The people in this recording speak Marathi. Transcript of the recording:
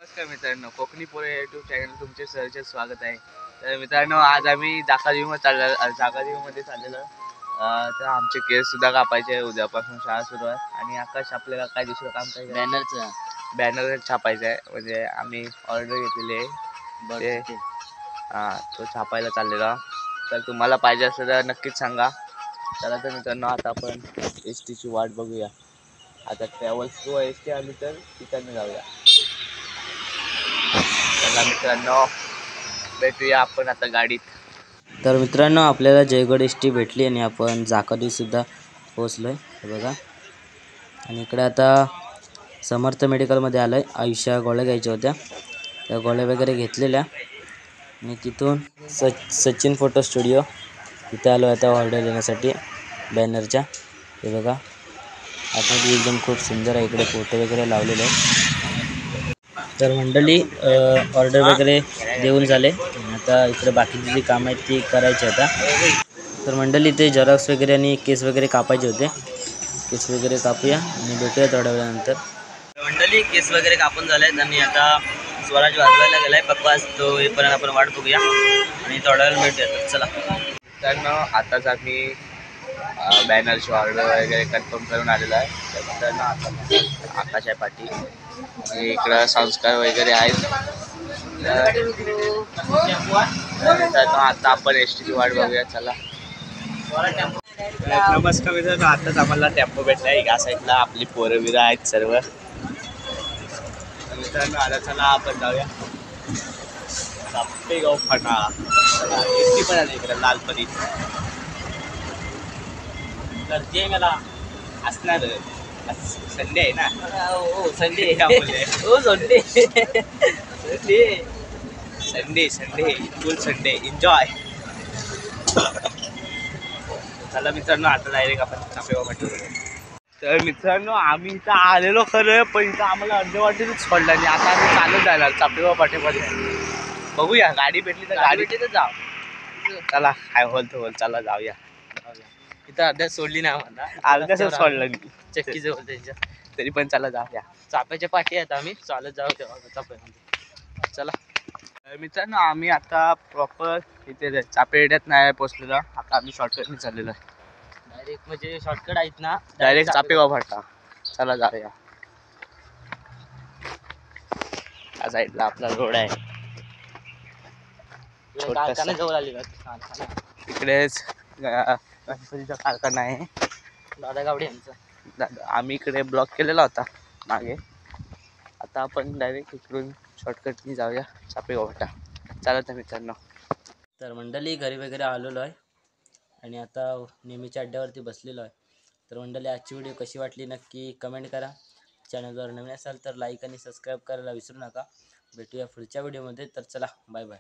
नमस्कार मित्रांनो, कोकणी पोरे यूट्यूब चॅनल तुमचे सहर्ष स्वागत आहे. तर मित्रांनो, आज आम्ही जाकादेवीमध्ये चाललेलो. तर आमचे केस सुद्धा कापायचे. उद्यापासून शाळा सुरू आहे आणि आकाश आपल्याला काय दुसरं काम काय बॅनर छापायचा आहे. म्हणजे आम्ही ऑर्डर घेतलेली आहे ते तो छापायला चाललेला. तर तुम्हाला पाहिजे असेल तर नक्कीच सांगा. चला तर मित्रांनो, आता आपण एस टीची वाट बघूया. आता ट्रॅव्हल्स किंवा एस टी आली तर तिकडनं जाऊया. चला मित्रांनो, भेटूया आपण आता गाडीत. तर मित्रांनो, आपल्याला जयगड एस टी भेटली आणि आपण जाकादेवीसुद्धा पोहोचलो आहे. हे बघा. आणि इकडे आता समर्थ मेडिकलमध्ये आलो आहे. आयुष्या गोळ्या घ्यायच्या होत्या, त्या गोळ्या वगैरे घेतलेल्या. आणि तिथून सचिन फोटो स्टुडिओ तिथे आलो आहे आता ऑर्डर देण्यासाठी बॅनरच्या. हे बघा, आतमध्ये एकदम खूप सुंदर आहे. इकडे फोटो वगैरे लावलेले आहे. तर मंडळी, ऑर्डर वगैरे देऊन झाले. आता इकडे बाकीची जी कामं आहेत ती करायची आता. तर मंडळी, ते झेरॉक्स वगैरे आणि केस वगैरे कापायचे होते. केस वगैरे कापूया आणि भेटूया थोड्या वेळानंतर. मंडळी, केस वगैरे कापून झाले आहेत आणि आता स्वराज वाजवायला गेलाय. पप्पा तो येईपर्यंत आपण वाट बघूया आणि थोड्या वेळ भेटूया. तर चला. तर आताच आम्ही बॅनरची ऑर्डर वगैरे कन्फर्म करून आलेलो आहे. तर आता आकाश आहे पाठी आणि इकडं संस्कार वगैरे आहेत. तर आता आपण एस टीची वाट बघूया. चला. नमस्कार मित्रांनो, आताच आम्हाला टेम्पो भेटला आहे. या साईडला आपली पोरं बिरं आहेत सर्व. मित्रांनो, आता चला आपण जाऊया चापेगाव फाटा. चला, एस टी पण आली इकडे लालपरी. गर्दी आहे मला असणार. संडे आहे ना. हो संडे. हो संडे. संडे संडे फुल संडे एन्जॉय. चला मित्रांनो, आता डायरेक्ट आपण चापेगाव फाटा. तर मित्रांनो, आम्ही इथं आलेलो खरं, पण इथं आम्हाला अर्ध्या वाटेतच सोडला नाही. आता आम्ही चालत जायला चापेगाव फाट्यामध्ये. बघूया, गाडी भेटली तर गाडी भेटली तर जाऊ. चला, काय बोलतो बोल. चला जाऊया. इथं अर्ध्यात सोडली नाही आम्हाला. अर्ध्याच सोडलं मी चक्की जवळ त्यांच्या. तरी पण चला जाऊया. चाप्याच्या पाठी आहेत आम्ही, चालत जाऊ तेव्हा चाप्यामध्ये. चला. मित्रांनो, आम्ही आता प्रॉपर इथे चापेड्यात नाही पोचलेलो. आता आम्ही शॉर्टकटने चाललेलो आहे. डायरेक्ट म्हणजे शॉर्टकट आहेत ना, डायरेक्ट चापेगाव फाटा. चला जाऊया. या साईडला आपला रोड आहे. कारखाना जवळ आलेला. इकडेच गणपतीचा कारखाना आहे. दादा गावडे यांचा. आम्ही इकडे ब्लॉक केलेला होता मागे. आता आपण डायरेक्ट इकडून शॉर्टकटनी जाऊया चापेगाव फाटा. चला तर मित्रांनो. तर मंडळी, घरी वगैरे आलेलो आहे आणि आता नेहमीच्या अड्ड्यावरती बसलेलो आहे. तर मंडळी, आजची व्हिडिओ कशी वाटली नक्की कमेंट करा. चॅनलवर नवीन असाल तर लाईक आणि सबस्क्राईब करायला विसरू नका. भेटूया पुढच्या व्हिडिओमध्ये. तर चला, बाय बाय.